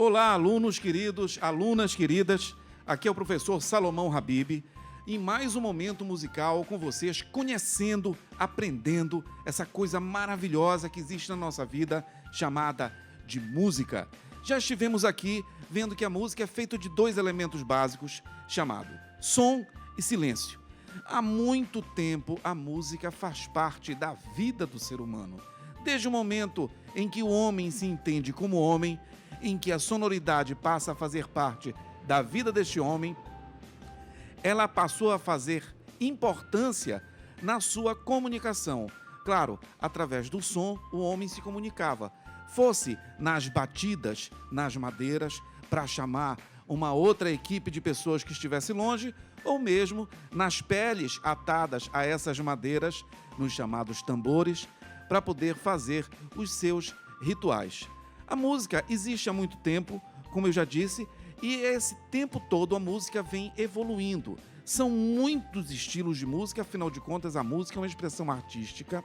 Olá, alunos queridos, alunas queridas, aqui é o professor Salomão Habib, em mais um momento musical com vocês, conhecendo, aprendendo essa coisa maravilhosa que existe na nossa vida, chamada de música. Já estivemos aqui vendo que a música é feita de dois elementos básicos, chamado som e silêncio. Há muito tempo a música faz parte da vida do ser humano. Desde o momento em que o homem se entende como homem, em que a sonoridade passa a fazer parte da vida deste homem, ela passou a fazer importância na sua comunicação. Claro, através do som, o homem se comunicava. Fosse nas batidas, nas madeiras, para chamar uma outra equipe de pessoas que estivesse longe, ou mesmo nas peles atadas a essas madeiras, nos chamados tambores, para poder fazer os seus rituais. A música existe há muito tempo, como eu já disse, e esse tempo todo a música vem evoluindo. São muitos estilos de música, afinal de contas a música é uma expressão artística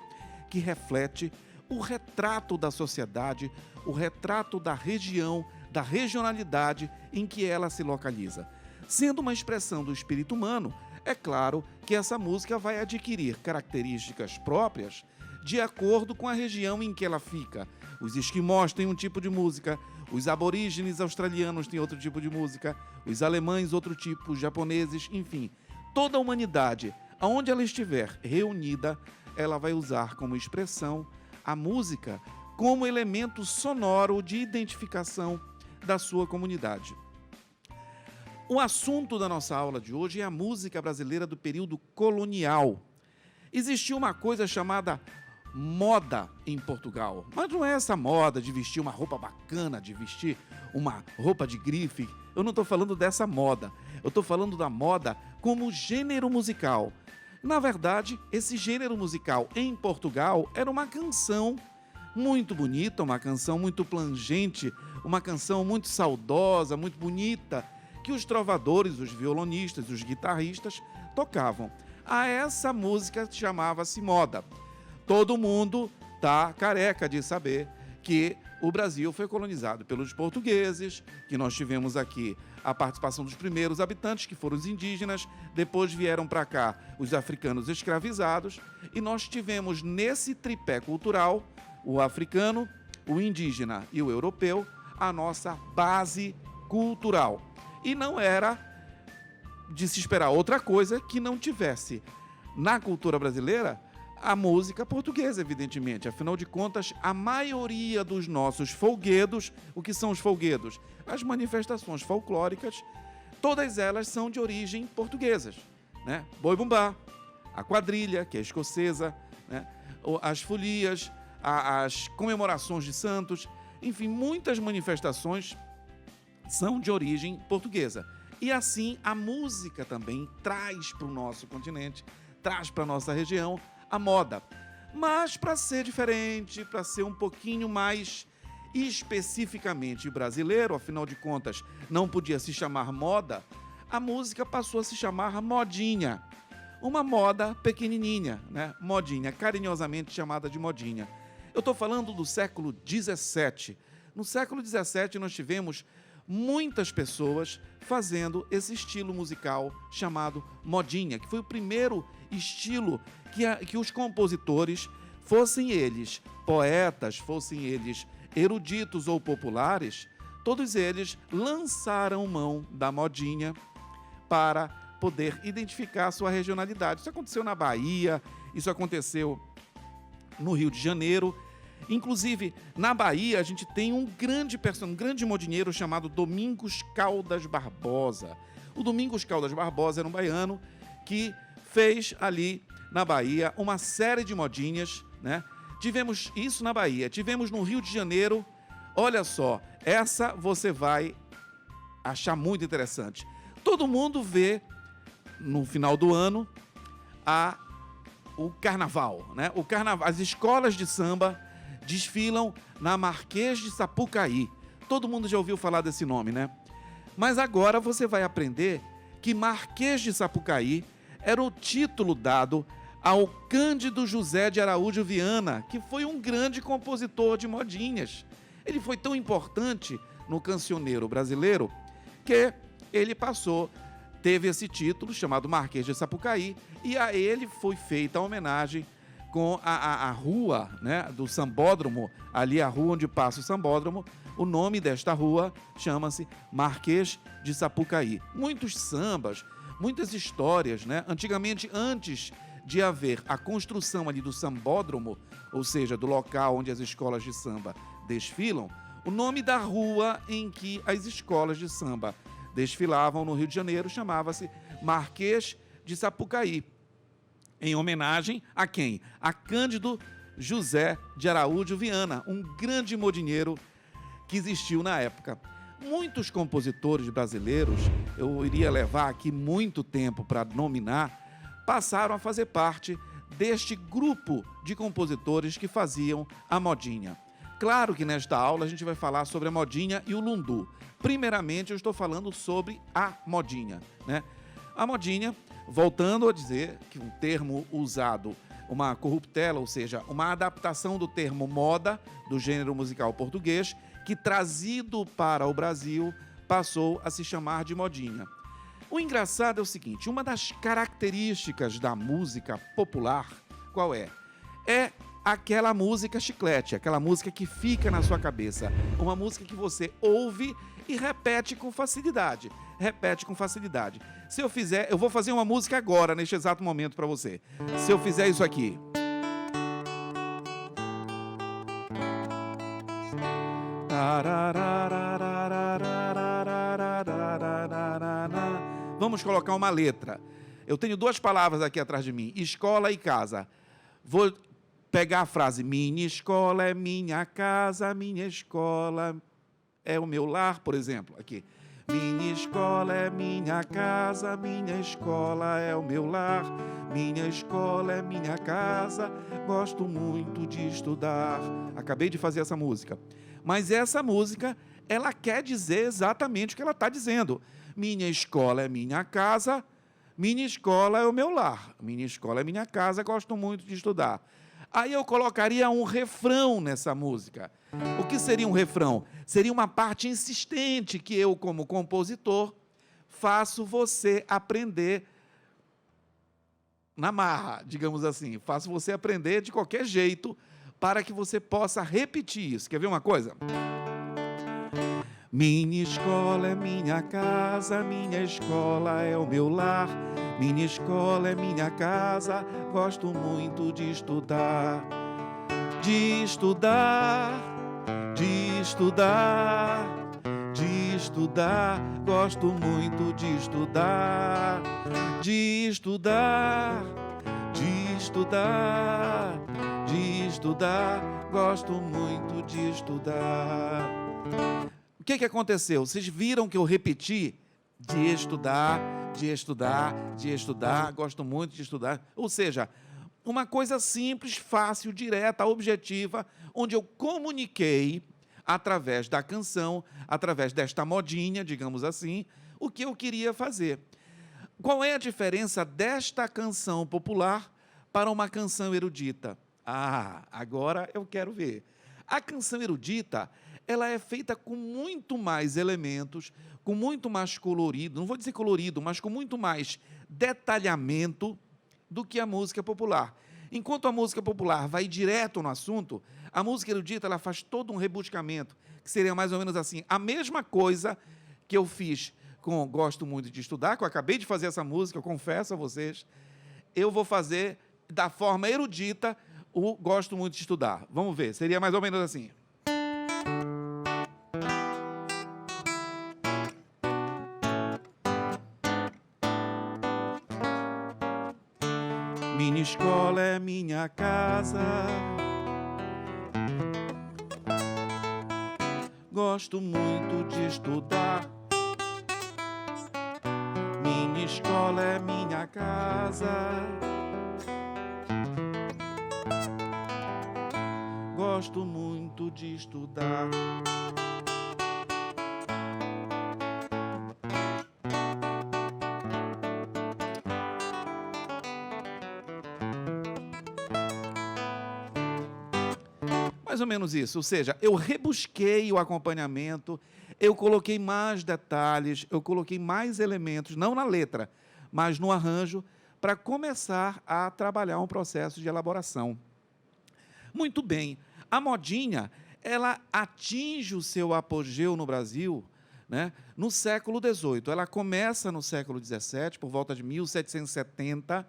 que reflete o retrato da sociedade, o retrato da região, da regionalidade em que ela se localiza. Sendo uma expressão do espírito humano, é claro que essa música vai adquirir características próprias de acordo com a região em que ela fica. Os esquimós têm um tipo de música, os aborígenes australianos têm outro tipo de música, os alemães outro tipo, os japoneses, enfim. Toda a humanidade, aonde ela estiver reunida, ela vai usar como expressão a música como elemento sonoro de identificação da sua comunidade. O assunto da nossa aula de hoje é a música brasileira do período colonial. Existiu uma coisa chamada moda em Portugal, mas não é essa moda de vestir uma roupa bacana, de vestir uma roupa de grife. Eu não estou falando dessa moda, eu estou falando da moda como gênero musical. Na verdade, esse gênero musical em Portugal era uma canção muito bonita, uma canção muito plangente, uma canção muito saudosa, muito bonita, que os trovadores, os violonistas, os guitarristas tocavam. A essa música chamava-se moda. Todo mundo está careca de saber que o Brasil foi colonizado pelos portugueses, que nós tivemos aqui a participação dos primeiros habitantes, que foram os indígenas, depois vieram para cá os africanos escravizados, e nós tivemos nesse tripé cultural, o africano, o indígena e o europeu, a nossa base cultural. E não era de se esperar outra coisa que não tivesse na cultura brasileira a música portuguesa, evidentemente. Afinal de contas, a maioria dos nossos folguedos, o que são os folguedos? As manifestações folclóricas, todas elas são de origem portuguesas, né? Boi-bumbá, a quadrilha, que é escocesa, né? As folias, as comemorações de santos, enfim, muitas manifestações são de origem portuguesa. E assim, a música também traz para o nosso continente, traz para a nossa região a moda. Mas para ser diferente, para ser um pouquinho mais especificamente brasileiro, afinal de contas, não podia se chamar moda, a música passou a se chamar modinha. Uma moda pequenininha, né? Modinha, carinhosamente chamada de modinha. Eu estou falando do século XVII. No século XVII nós tivemos muitas pessoas fazendo esse estilo musical chamado modinha, que foi o primeiro estilo que os compositores, fossem eles poetas, fossem eles eruditos ou populares, todos eles lançaram mão da modinha para poder identificar a sua regionalidade. Isso aconteceu na Bahia, isso aconteceu no Rio de Janeiro. Inclusive, na Bahia, a gente tem um grande modinheiro chamado Domingos Caldas Barbosa. O Domingos Caldas Barbosa era um baiano que fez ali na Bahia uma série de modinhas, né? Tivemos isso na Bahia, tivemos no Rio de Janeiro. Olha só, essa você vai achar muito interessante. Todo mundo vê, no final do ano, o carnaval, né? O carnaval, as escolas de samba desfilam na Marquês de Sapucaí. Todo mundo já ouviu falar desse nome, né? Mas agora você vai aprender que Marquês de Sapucaí era o título dado ao Cândido José de Araújo Viana, que foi um grande compositor de modinhas. Ele foi tão importante no cancioneiro brasileiro, que ele teve esse título chamado Marquês de Sapucaí, e a ele foi feita a homenagem com a rua, né, do Sambódromo, ali a rua onde passa o Sambódromo. O nome desta rua chama-se Marquês de Sapucaí. Muitos sambas, muitas histórias, né? Antigamente, antes de haver a construção ali do Sambódromo, ou seja, do local onde as escolas de samba desfilam, o nome da rua em que as escolas de samba desfilavam no Rio de Janeiro chamava-se Marquês de Sapucaí, em homenagem a quem? A Cândido José de Araújo Viana, um grande modinheiro que existiu na época. Muitos compositores brasileiros, eu iria levar aqui muito tempo para nominar, passaram a fazer parte deste grupo de compositores que faziam a modinha. Claro que nesta aula a gente vai falar sobre a modinha e o lundu. Primeiramente, eu estou falando sobre a modinha, né? A modinha, voltando a dizer que um termo usado, uma corruptela, ou seja, uma adaptação do termo moda, do gênero musical português, que trazido para o Brasil passou a se chamar de modinha. O engraçado é o seguinte, uma das características da música popular, qual é? É aquela música chiclete, aquela música que fica na sua cabeça, uma música que você ouve e repete com facilidade, Se eu fizer, eu vou fazer uma música agora, neste exato momento para você. Se eu fizer isso aqui... Vamos colocar uma letra. Eu tenho duas palavras aqui atrás de mim, escola e casa. Vou pegar a frase, minha escola é minha casa, minha escola é o meu lar, por exemplo, aqui. Minha escola é minha casa, minha escola é o meu lar. Minha escola é minha casa, gosto muito de estudar. Acabei de fazer essa música. Mas essa música, ela quer dizer exatamente o que ela está dizendo. Minha escola é minha casa, minha escola é o meu lar. Minha escola é minha casa, gosto muito de estudar. Aí eu colocaria um refrão nessa música. O que seria um refrão? Seria uma parte insistente que eu, como compositor, faço você aprender na marra, digamos assim. Faço você aprender de qualquer jeito para que você possa repetir isso. Quer ver uma coisa? Minha escola é minha casa, minha escola é o meu lar. Minha escola é minha casa, gosto muito de estudar. De estudar, de estudar, de estudar, gosto muito de estudar. De estudar, de estudar, de estudar, gosto muito de estudar. O que aconteceu? Vocês viram que eu repeti? De estudar, de estudar, de estudar, gosto muito de estudar. Ou seja, uma coisa simples, fácil, direta, objetiva, onde eu comuniquei, através da canção, através desta modinha, digamos assim, o que eu queria fazer. Qual é a diferença desta canção popular para uma canção erudita? Ah, agora eu quero ver. A canção erudita, ela é feita com muito mais elementos, com muito mais colorido, não vou dizer colorido, mas com muito mais detalhamento do que a música popular. Enquanto a música popular vai direto no assunto, a música erudita ela faz todo um rebuscamento, que seria mais ou menos assim, a mesma coisa que eu fiz com Gosto Muito de Estudar, que eu acabei de fazer essa música, eu confesso a vocês, eu vou fazer da forma erudita o Gosto Muito de Estudar. Vamos ver, seria mais ou menos assim. Minha escola é minha casa, gosto muito de estudar. Minha escola é minha casa, gosto muito de estudar. Mais ou menos isso, ou seja, eu rebusquei o acompanhamento, eu coloquei mais detalhes, eu coloquei mais elementos, não na letra, mas no arranjo, para começar a trabalhar um processo de elaboração. Muito bem, a modinha, ela atinge o seu apogeu no Brasil, né, no século XVIII. Ela começa no século XVII, por volta de 1770,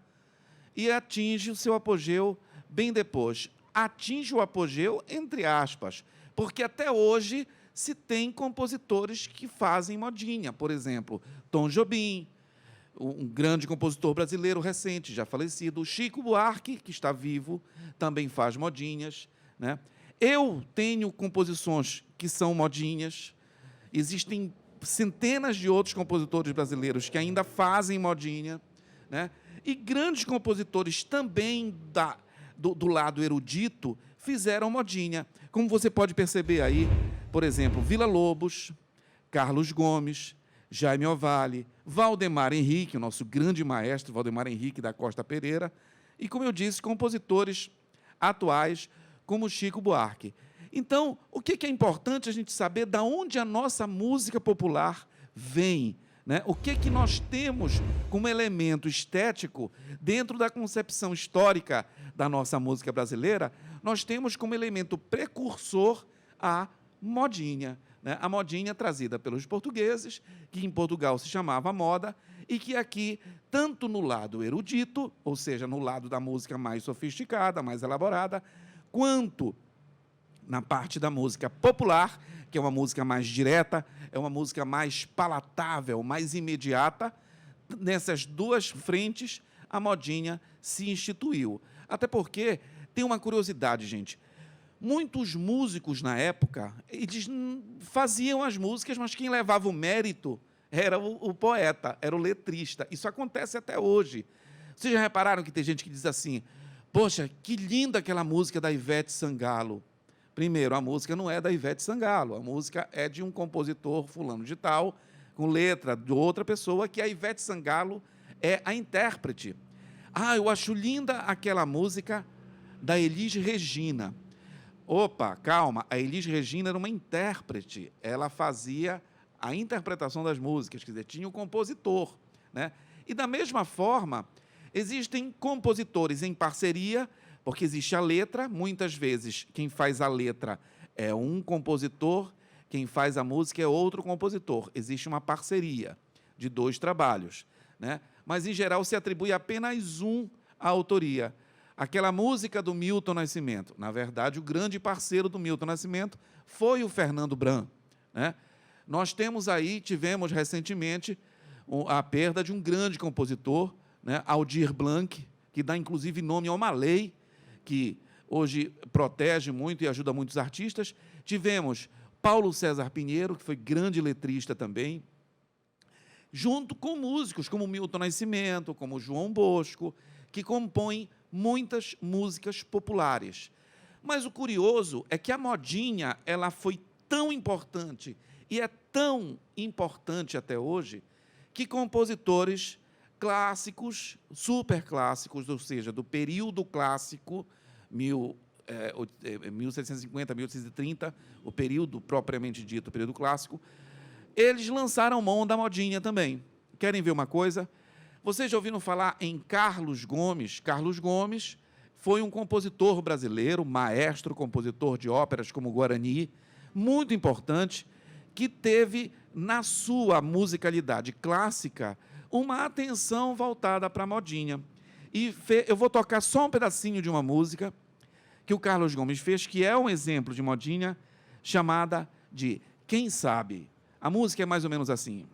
e atinge o seu apogeu bem depois. Atinge o apogeu, entre aspas, porque até hoje se tem compositores que fazem modinha. Por exemplo, Tom Jobim, um grande compositor brasileiro recente, já falecido. Chico Buarque, que está vivo, também faz modinhas, né? Eu tenho composições que são modinhas. Existem centenas de outros compositores brasileiros que ainda fazem modinha, né? E grandes compositores também do lado erudito fizeram modinha. Como você pode perceber aí, por exemplo, Villa-Lobos, Carlos Gomes, Jaime Ovalle, Valdemar Henrique, o nosso grande maestro, Valdemar Henrique da Costa Pereira, e, como eu disse, compositores atuais, como Chico Buarque. Então, o que é importante a gente saber? De onde a nossa música popular vem, né? O que nós temos como elemento estético dentro da concepção histórica da nossa música brasileira? Nós temos como elemento precursor a modinha, né? A modinha trazida pelos portugueses, que em Portugal se chamava moda, e que aqui, tanto no lado erudito, ou seja, no lado da música mais sofisticada, mais elaborada, quanto na parte da música popular, que é uma música mais direta, é uma música mais palatável, mais imediata. Nessas duas frentes, a modinha se instituiu. Até porque tem uma curiosidade, gente. Muitos músicos, na época, eles faziam as músicas, mas quem levava o mérito era o poeta, era o letrista. Isso acontece até hoje. Vocês já repararam que tem gente que diz assim, poxa, que linda aquela música da Ivete Sangalo. Primeiro, a música não é da Ivete Sangalo, a música é de um compositor fulano de tal, com letra de outra pessoa, que a Ivete Sangalo é a intérprete. Ah, eu acho linda aquela música da Elis Regina. Opa, calma, a Elis Regina era uma intérprete, ela fazia a interpretação das músicas, quer dizer, tinha o compositor, né? E, da mesma forma, existem compositores em parceria, porque existe a letra, muitas vezes quem faz a letra é um compositor, quem faz a música é outro compositor. Existe uma parceria de dois trabalhos, né? Mas, em geral, se atribui apenas à autoria. Aquela música do Milton Nascimento, na verdade, o grande parceiro do Milton Nascimento foi o Fernando Bran, né? Nós tivemos recentemente a perda de um grande compositor, né, Aldir Blanc, que dá, inclusive, nome a uma lei que hoje protege muito e ajuda muitos artistas. Tivemos Paulo César Pinheiro, que foi grande letrista também, junto com músicos como Milton Nascimento, como João Bosco, que compõem muitas músicas populares. Mas o curioso é que a modinha ela foi tão importante, e é tão importante até hoje, que compositores clássicos, super clássicos, ou seja, do período clássico, 1750, 1830, o período propriamente dito, o período clássico, eles lançaram mão da modinha também. Querem ver uma coisa? Vocês já ouviram falar em Carlos Gomes? Carlos Gomes foi um compositor brasileiro, maestro, compositor de óperas como Guarani, muito importante, que teve, na sua musicalidade clássica, uma atenção voltada para a modinha. E eu vou tocar só um pedacinho de uma música que o Carlos Gomes fez, que é um exemplo de modinha, chamada de Quem Sabe. A música é mais ou menos assim.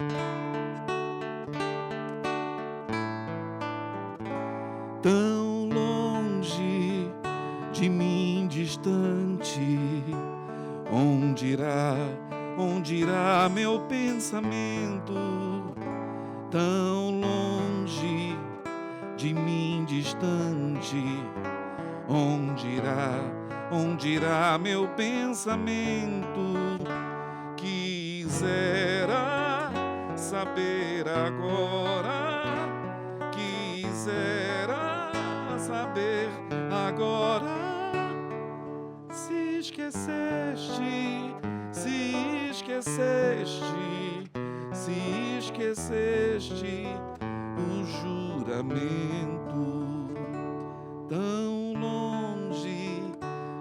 Tão longe de mim distante, onde irá meu pensamento? Tão longe de mim distante, onde irá meu pensamento? Quisera saber agora, quisera saber agora, se esqueceste se esqueceste o juramento, tão longe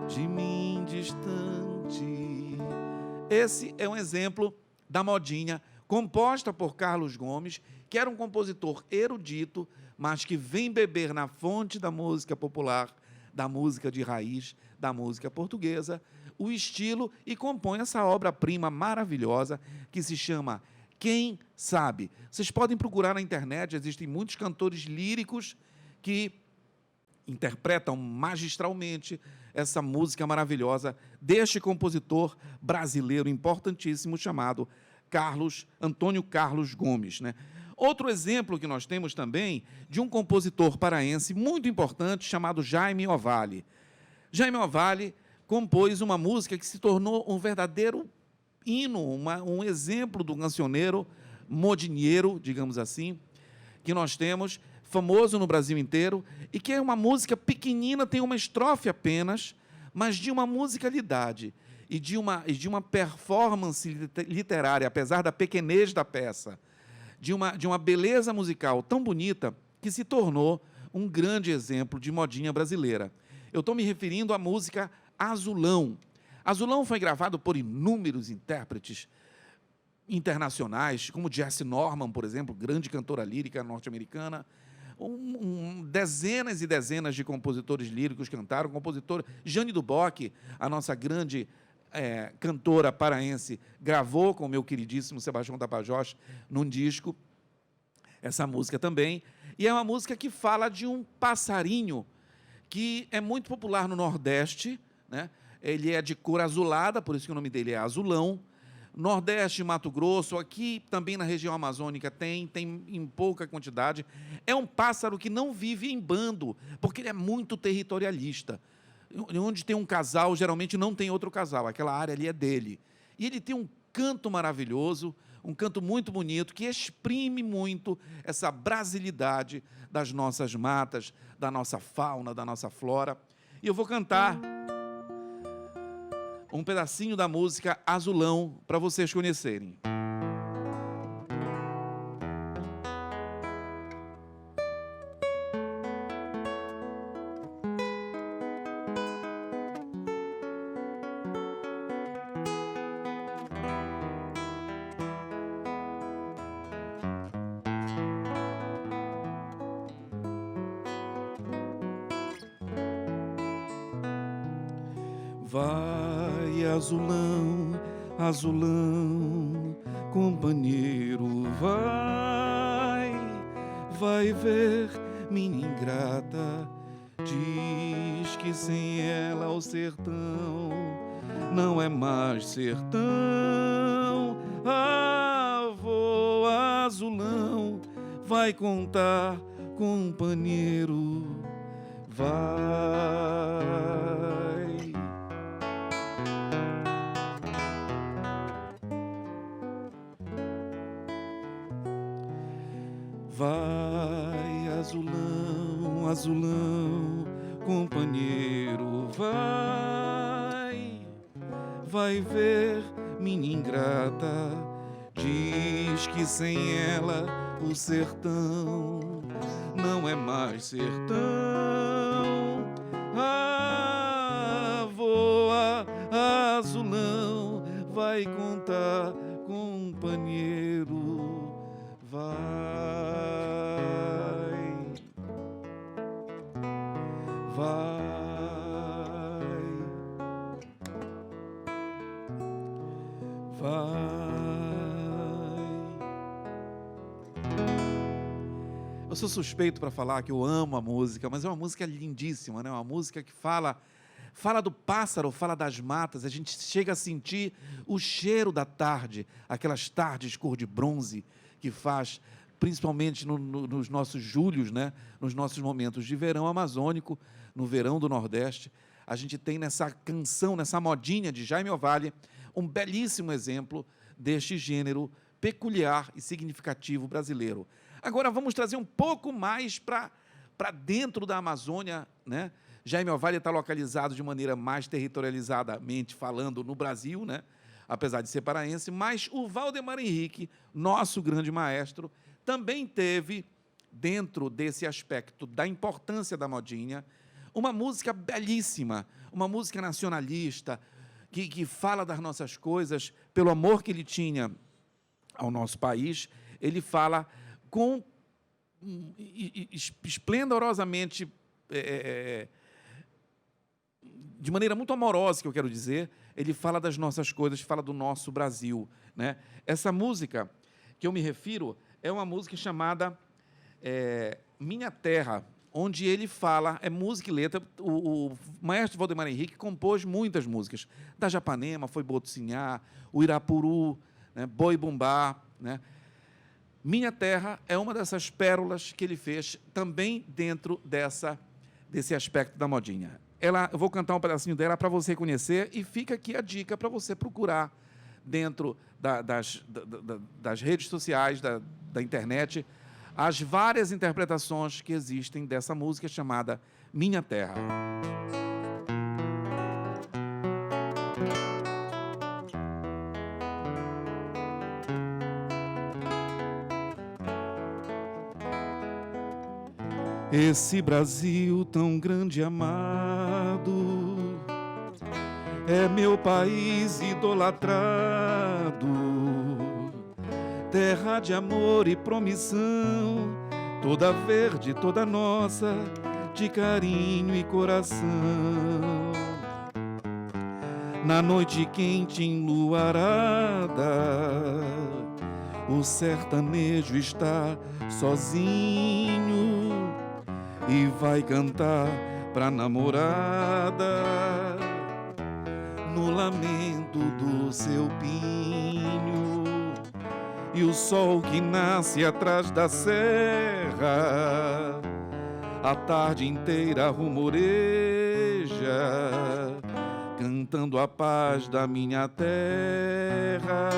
de mim distante. Esse é um exemplo da modinha, composta por Carlos Gomes, que era um compositor erudito, mas que vem beber na fonte da música popular, da música de raiz, da música portuguesa, o estilo, e compõe essa obra-prima maravilhosa que se chama Quem Sabe. Vocês podem procurar na internet, existem muitos cantores líricos que interpretam magistralmente essa música maravilhosa deste compositor brasileiro importantíssimo chamado Antônio Carlos Gomes, né? Outro exemplo que nós temos também de um compositor paraense muito importante chamado Jaime Ovalle. Jaime Ovalle compôs uma música que se tornou um verdadeiro hino, um exemplo do cancioneiro modinheiro, digamos assim, que nós temos, famoso no Brasil inteiro, e que é uma música pequenina, tem uma estrofe apenas, mas de uma musicalidade e de uma performance literária, apesar da pequenez da peça, de uma beleza musical tão bonita que se tornou um grande exemplo de modinha brasileira. Eu estou me referindo à música Azulão. Azulão foi gravado por inúmeros intérpretes internacionais, como Jesse Norman, por exemplo, grande cantora lírica norte-americana. Dezenas e dezenas de compositores líricos cantaram. Compositor Jane Duboc, a nossa grande cantora paraense, gravou com o meu queridíssimo Sebastião Tapajós num disco essa música também. E é uma música que fala de um passarinho que é muito popular no Nordeste, né? Ele é de cor azulada, por isso que o nome dele é Azulão. Nordeste, Mato Grosso, aqui também na região amazônica tem em pouca quantidade. É um pássaro que não vive em bando, porque ele é muito territorialista. Onde tem um casal, geralmente não tem outro casal, aquela área ali é dele. E ele tem um canto maravilhoso, um canto muito bonito, que exprime muito essa brasilidade das nossas matas, da nossa fauna, da nossa flora. E eu vou cantar um pedacinho da música Azulão para vocês conhecerem. Vai, azulão, azulão, companheiro, vai ver minha ingrata. Diz que sem ela o sertão não é mais sertão. Avô azulão, vai contar, companheiro, vai. Vai, azulão, azulão, companheiro, vai ver minha ingrata. Diz que sem ela o sertão não é mais sertão. Voa, azulão, vai contar, companheiro, vai. Eu sou suspeito para falar que eu amo a música, mas é uma música lindíssima, né? Uma música que fala do pássaro, fala das matas. A gente chega a sentir o cheiro da tarde, aquelas tardes cor de bronze que faz, principalmente nos nossos julhos, né? Nos nossos momentos de verão amazônico, no verão do Nordeste. A gente tem nessa canção, nessa modinha de Jaime Ovalle, um belíssimo exemplo deste gênero peculiar e significativo brasileiro. Agora vamos trazer um pouco mais para dentro da Amazônia, né? Jaime Ovalle está localizado de maneira mais territorializadamente falando no Brasil, né? apesar de ser paraense, mas o Valdemar Henrique, nosso grande maestro, também teve, dentro desse aspecto da importância da modinha, uma música belíssima, uma música nacionalista, que fala das nossas coisas, pelo amor que ele tinha ao nosso país. Ele fala com esplendorosamente, de maneira muito amorosa, que eu quero dizer, ele fala das nossas coisas, fala do nosso Brasil, né? Essa música que eu me refiro é uma música chamada Minha Terra, onde ele fala, é música e letra. O maestro Valdemar Henrique compôs muitas músicas. Da Japanema, foi Botucinhá, o Irapuru, né, Boi Bumbá, né? Minha Terra é uma dessas pérolas que ele fez também dentro desse aspecto da modinha. Eu vou cantar um pedacinho dela para você conhecer, e fica aqui a dica para você procurar dentro das redes sociais, da internet, as várias interpretações que existem dessa música chamada Minha Terra. Esse Brasil tão grande e amado é meu país idolatrado, terra de amor e promissão, toda verde, toda nossa, de carinho e coração. Na noite quente enluarada, o sertanejo está sozinho e vai cantar pra namorada no lamento do seu pinho. E o sol que nasce atrás da serra a tarde inteira rumoreja, cantando a paz da minha terra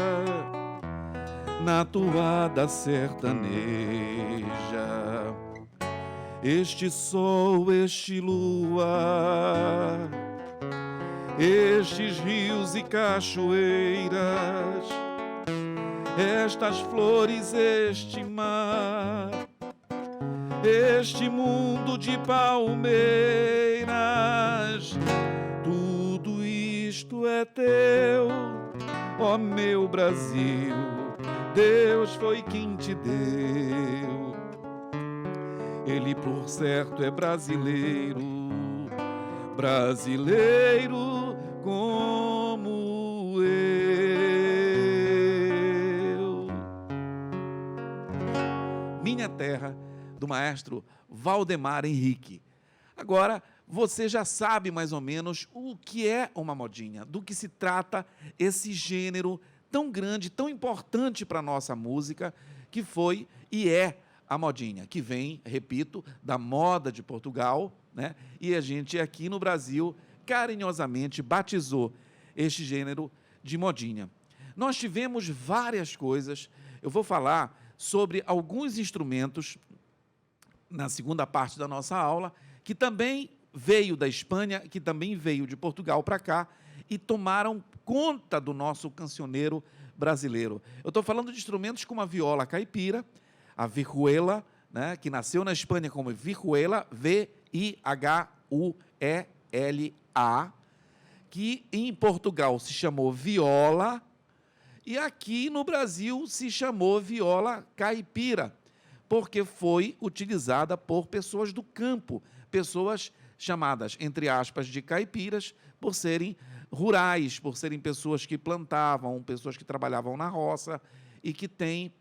na toada sertaneja. Este sol, este luar, estes rios e cachoeiras, estas flores, este mar, este mundo de palmeiras, tudo isto é teu, ó meu Brasil, Deus foi quem te deu. Ele por certo é brasileiro, brasileiro como eu. Minha Terra, do maestro Valdemar Henrique. Agora, você já sabe mais ou menos o que é uma modinha, do que se trata esse gênero tão grande, tão importante para a nossa música, que foi e é a modinha, que vem, repito, da moda de Portugal, né? E a gente aqui no Brasil carinhosamente batizou este gênero de modinha. Nós tivemos várias coisas. Eu vou falar sobre alguns instrumentos na segunda parte da nossa aula, que também veio da Espanha, que também veio de Portugal para cá e tomaram conta do nosso cancioneiro brasileiro. Eu estou falando de instrumentos como a viola caipira, a vihuela, né, que nasceu na Espanha como vihuela, V-I-H-U-E-L-A, que em Portugal se chamou viola, e aqui no Brasil se chamou viola caipira, porque foi utilizada por pessoas do campo, pessoas chamadas, entre aspas, de caipiras, por serem rurais, por serem pessoas que plantavam, pessoas que trabalhavam na roça e que têm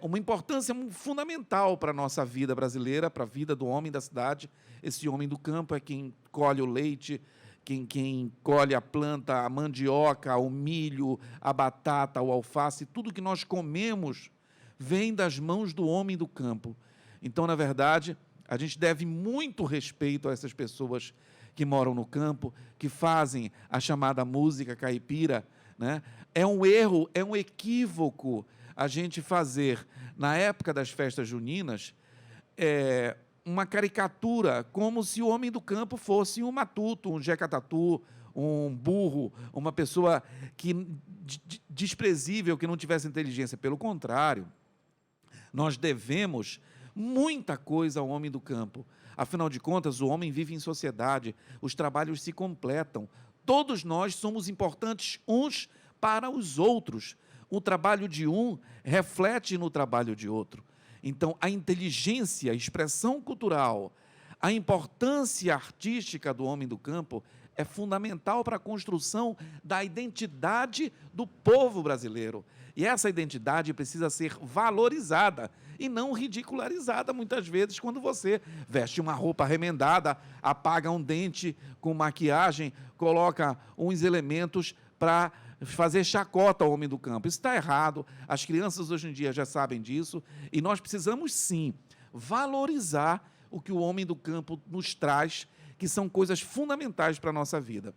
uma importância fundamental para a nossa vida brasileira, para a vida do homem da cidade. Esse homem do campo é quem colhe o leite, quem colhe a planta, a mandioca, o milho, a batata, o alface, tudo que nós comemos vem das mãos do homem do campo. Então, na verdade, a gente deve muito respeito a essas pessoas que moram no campo, que fazem a chamada música caipira, né? É um erro, é um equívoco a gente fazer, na época das festas juninas, uma caricatura, como se o homem do campo fosse um matuto, um jeca-tatu, um burro, uma pessoa desprezível, que não tivesse inteligência. Pelo contrário, nós devemos muita coisa ao homem do campo. Afinal de contas, o homem vive em sociedade, os trabalhos se completam. Todos nós somos importantes uns para os outros. O trabalho de um reflete no trabalho de outro. Então, a inteligência, a expressão cultural, a importância artística do homem do campo é fundamental para a construção da identidade do povo brasileiro. E essa identidade precisa ser valorizada e não ridicularizada, muitas vezes, quando você veste uma roupa remendada, apaga um dente com maquiagem, coloca uns elementos para fazer chacota ao homem do campo. Isso está errado, as crianças hoje em dia já sabem disso, e nós precisamos, sim, valorizar o que o homem do campo nos traz, que são coisas fundamentais para a nossa vida.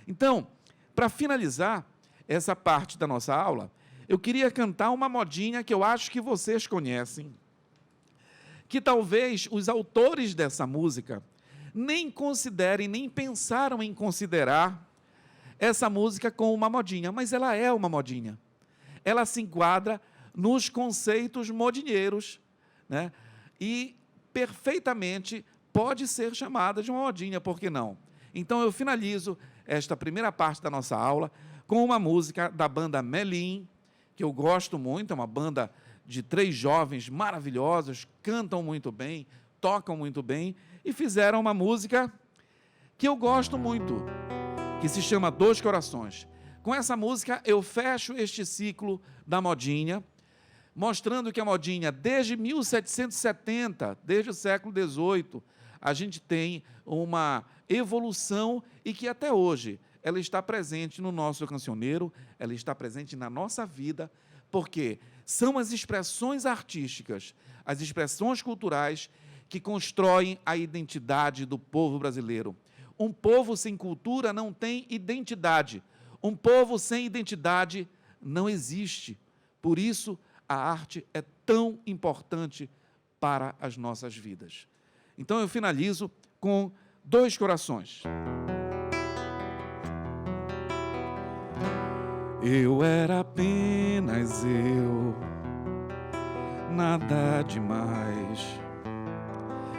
Então, para finalizar essa parte da nossa aula, eu queria cantar uma modinha que eu acho que vocês conhecem, que talvez os autores dessa música nem considerem, nem pensaram em considerar essa música com uma modinha, mas ela é uma modinha. Ela se enquadra nos conceitos modinheiros, né? E perfeitamente pode ser chamada de uma modinha, por que não? Então eu finalizo esta primeira parte da nossa aula com uma música da banda Melim, que eu gosto muito, é uma banda de 3 jovens maravilhosos, cantam muito bem, tocam muito bem, e fizeram uma música que eu gosto muito, que se chama Dois Corações. Com essa música eu fecho este ciclo da modinha, mostrando que a modinha, desde 1770, desde o século XVIII, a gente tem uma evolução e que até hoje ela está presente no nosso cancioneiro, ela está presente na nossa vida, porque são as expressões artísticas, as expressões culturais que constroem a identidade do povo brasileiro. Um povo sem cultura não tem identidade. Um povo sem identidade não existe. Por isso, a arte é tão importante para as nossas vidas. Então, eu finalizo com Dois Corações. Eu era apenas eu, nada demais.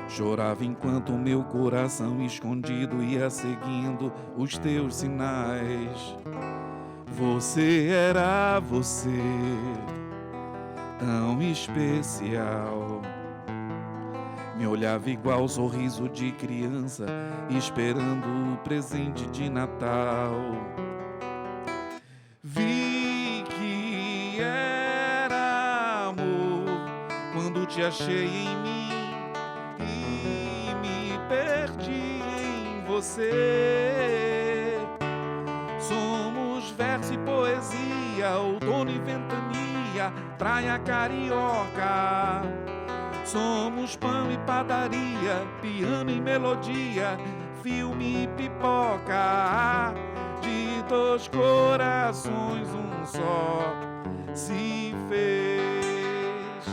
Chorava enquanto o meu coração escondido ia seguindo os teus sinais. Você era você, tão especial. Me olhava igual sorriso de criança, esperando o presente de Natal. Vi que era amor quando te achei em mim e me perdi em você. Somos verso e poesia, outono e ventania, praia carioca. Somos pão e padaria, piano e melodia, filme e pipoca. De dois corações um só se fez,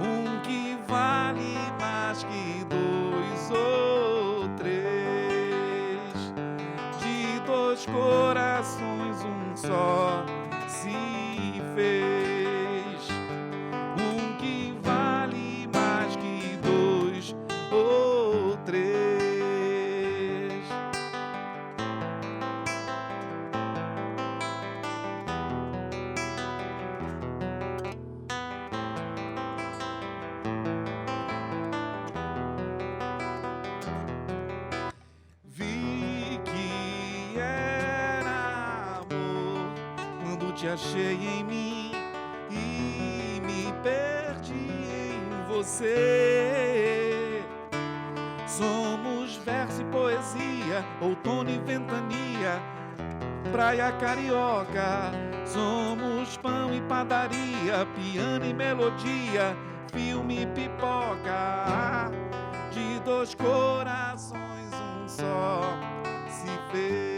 um que vale mais que 2 ou 3. De dois corações um só se fez, um que vale mais que 2 ou 3. Vi que era amor quando te achei em mim e me perdi em você. Somos verso e poesia, outono e ventania, praia carioca. Somos pão e padaria, piano e melodia, filme e pipoca. De dois corações um só se fez.